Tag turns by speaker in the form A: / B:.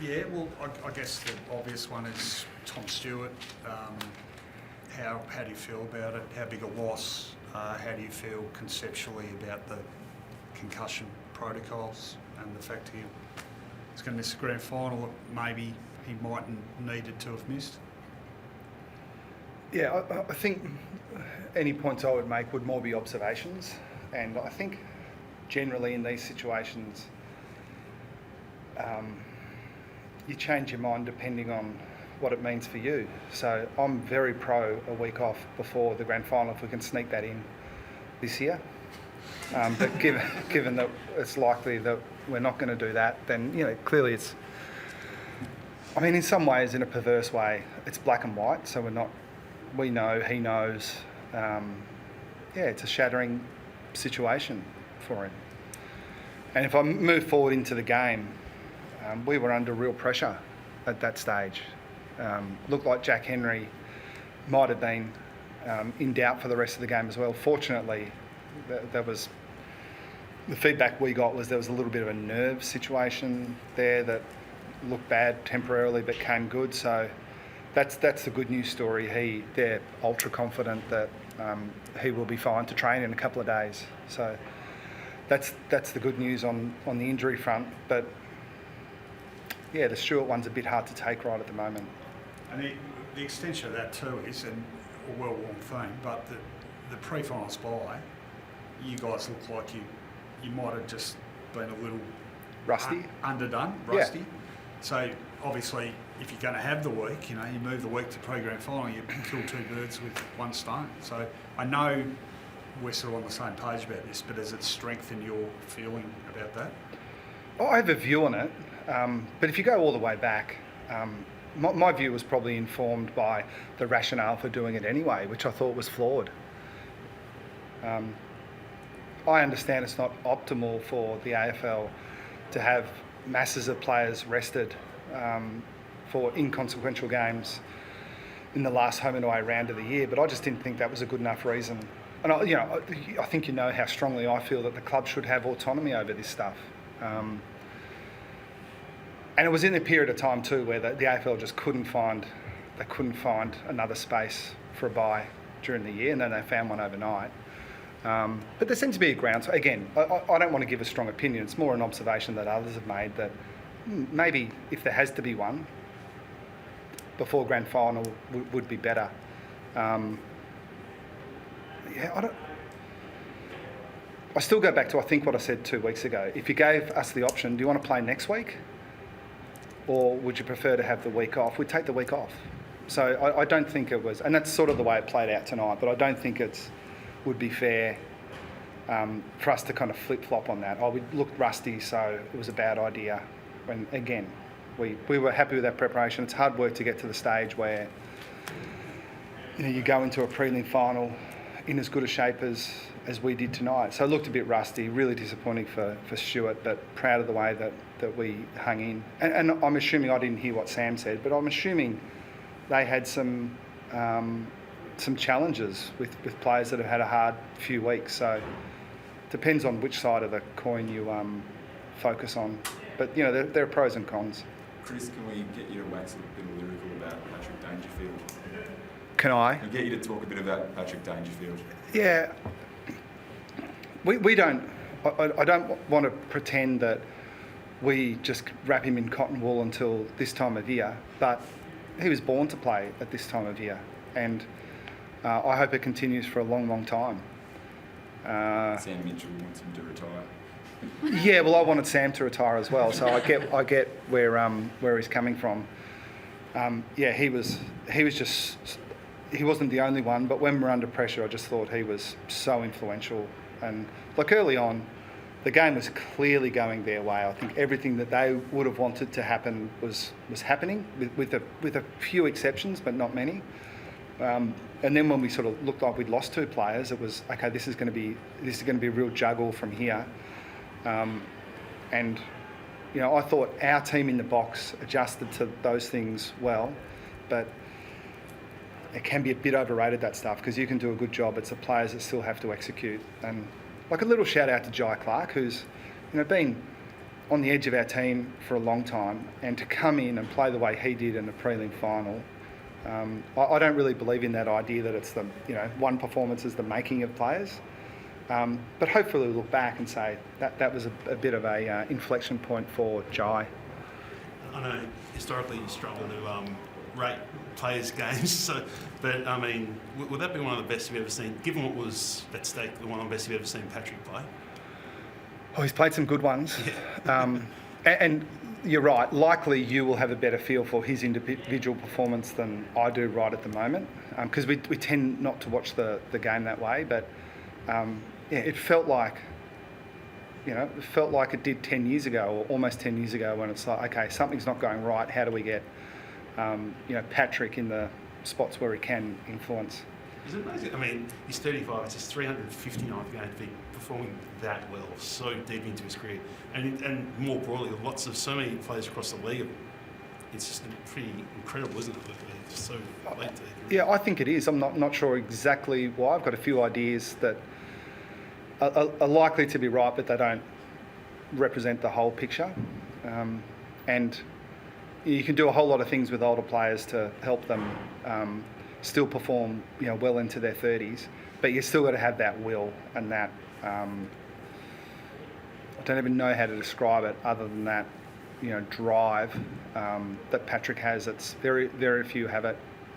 A: Yeah, well, I guess the obvious one is Tom Stewart. How do you feel about it? How big a loss? How do you feel conceptually about the concussion protocols and the fact he's going to miss the grand final that maybe he mightn't needed to have missed?
B: Yeah, I think any points I would make would more be observations, and I think generally in these situations you change your mind depending on what it means for you. So I'm very pro a week off before the grand final if we can sneak that in this year. But given that it's likely that we're not going to do that, then clearly it's. I mean, in some ways, in a perverse way, it's black and white. So we know, he knows. It's a shattering situation for him. And if I move forward into the game, we were under real pressure at that stage. Looked like Jack Henry might have been in doubt for the rest of the game as well. Fortunately, there was the feedback we got was there was a little bit of a nerve situation there that looked bad temporarily but came good. So that's the good news story. They're ultra confident that he will be fine to train in a couple of days. So that's the good news on the injury front. But yeah, the Stewart one's a bit hard to take right at the moment.
A: And the extension of that too is a well-worn theme, but the pre-finals bye, you guys look like you might have just been a little
B: rusty,
A: underdone, rusty. Yeah. So obviously, if you're going to have the week, you move the week to pre-grand final, you kill two birds with one stone. So I know we're sort of on the same page about this, but does it strengthen your feeling about that?
B: I have a view on it, but if you go all the way back, my view was probably informed by the rationale for doing it anyway, which I thought was flawed. I understand it's not optimal for the AFL to have masses of players rested for inconsequential games in the last home and away round of the year, but I just didn't think that was a good enough reason. And I think how strongly I feel that the club should have autonomy over this stuff. And it was in a period of time too where the AFL just couldn't find another space for a bye during the year, and then they found one overnight. But there seems to be a ground. So again, I don't want to give a strong opinion. It's more an observation that others have made that maybe if there has to be one before grand final would be better. I still go back to I think what I said 2 weeks ago. If you gave us the option, do you want to play next week? Or would you prefer to have the week off? We'd take the week off. So I don't think it was, and that's sort of the way it played out tonight, but I don't think would be fair for us to kind of flip-flop on that. We looked rusty, so it was a bad idea. When, again, we were happy with that preparation. It's hard work to get to the stage where you go into a prelim final in as good a shape as we did tonight. So it looked a bit rusty, really disappointing for Stewart, but proud of the way that we hung in. And I'm assuming, I didn't hear what Sam said, but I'm assuming they had some challenges with players that have had a hard few weeks. So it depends on which side of the coin you focus on. But, there are pros and cons.
C: Chris, can we get you to wax a bit of lyrical about Patrick Dangerfield?
B: Can I?
C: Can we get you to talk a bit about Patrick Dangerfield?
B: Yeah. We don't... I don't want to pretend that we just wrap him in cotton wool until this time of year, but he was born to play at this time of year, and I hope it continues for a long, long time.
C: Sam Mitchell wants him to retire.
B: Yeah, well, I wanted Sam to retire as well, so I get where he's coming from. He wasn't the only one, but when we're under pressure, I just thought he was so influential. And early on, the game was clearly going their way. I think everything that they would have wanted to happen was happening, with a few exceptions, but not many. And then when we sort of looked like we'd lost two players, it was okay. This is going to be a real juggle from here. And I thought our team in the box adjusted to those things well, but it can be a bit overrated, that stuff, because you can do a good job. It's the players that still have to execute. And a little shout out to Jai Clark, who's been on the edge of our team for a long time, and to come in and play the way he did in the prelim final, I don't really believe in that idea that it's the, one performance is the making of players. But hopefully we'll look back and say that was a bit of a inflection point for Jai.
D: I know historically you struggle to rate players' games, but I mean, would that be one of the best you've ever seen, given what was at stake, one of the best you've ever seen Patrick play?
B: Oh, he's played some good ones.
D: Yeah.
B: And you're right, likely you will have a better feel for his individual performance than I do right at the moment, because we tend not to watch the game that way, but it felt like, it did 10 years ago, or almost 10 years ago, when it's like, okay, something's not going right, how do we get, Patrick in the spots where he can influence?
D: Is it amazing? I mean, he's 35, it's his 359th game to be performing that well, so deep into his career. And more broadly, so many players across the league, it's just pretty incredible, isn't it? It's so late to
B: Yeah, I think it is. I'm not sure exactly why. I've got a few ideas that are likely to be right, but they don't represent the whole picture. And you can do a whole lot of things with older players to help them still perform, well into their 30s, but you still got to have that will and that. I don't even know how to describe it other than that, drive that Patrick has. It's very, very few have it.